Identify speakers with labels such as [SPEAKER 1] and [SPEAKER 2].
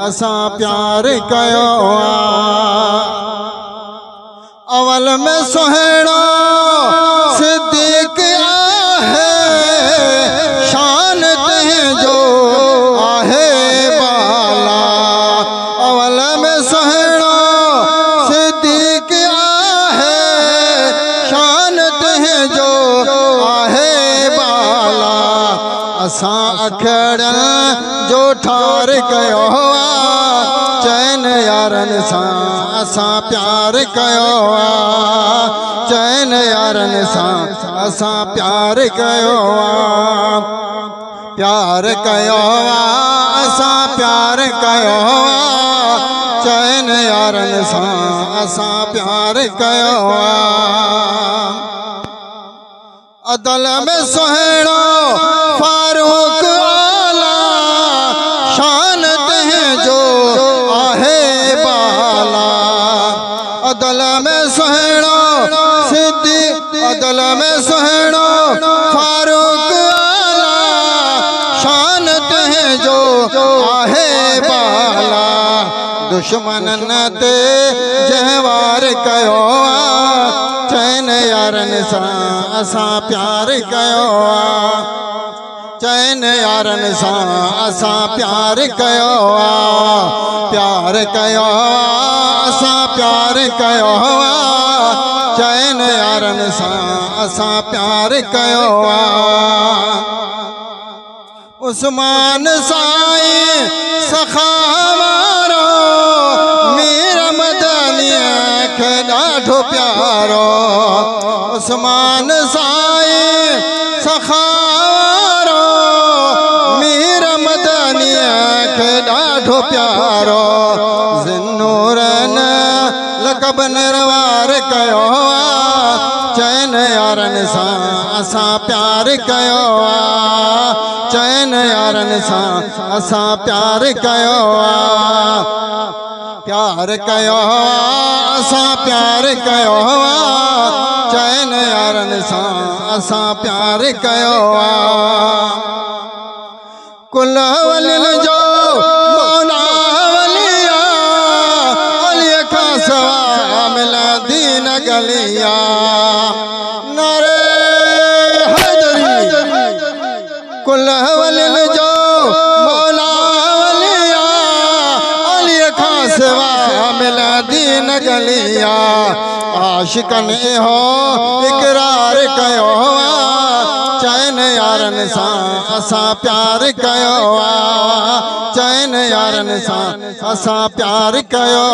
[SPEAKER 1] असां प्यार कयो अवल में सुहिणो सिद्दीक़ आहे शान तंहिंजो आहे बाला अवल में सुहिणो सिद्दीक़ आहे शान तंहिंजो आहे बाला असां अखड़नि जो ठार कयो चैन यारनि सां असां प्यार कयो चैन यारनि सां असां प्यार कयो असां प्यार कयो चैन यारनि सां असां प्यार कयो अदल में सुहिणो फारूक आला शान तंहिंजो आहे बाला अदल में सुहिणो सिद्दीक़ अदल में सुहिणो फारूक आला शान तंहिंजो आहे बाला दुश्मननि ते जंहिं वार कयो चैन यारनि सां असां प्यार कयो चैन यारनि सां असां प्यार कयो असां प्यार कयो चैन यारनि सां असां प्यार कयो उस्मान साईं सखावारो मीर मदनीअ खे ॾाढो प्यारो उस्मान साईं सखावारो मीर मदनीअ खे ॾाढो प्यारो ज़िन्नूरनि लक़ब निर्वार कयो चैन यारनि सां असां प्यार कयो चैन यारनि सां असां प्यार कयो असां प्यार कयो चैन यारनि सां असां प्यार कयो कुल वलिन जो मौला वलिया अलीअ खां सवा मिलंदी न गलिया नारे हैदरी कुल वलिन जो मौला वलिया अलीअ खां सवा मिलंदी न गलिया आशिकनि इहो इक़रार कयो चैन यारनि सां असां प्यार कयो चैन यारनि सां असां प्यार कयो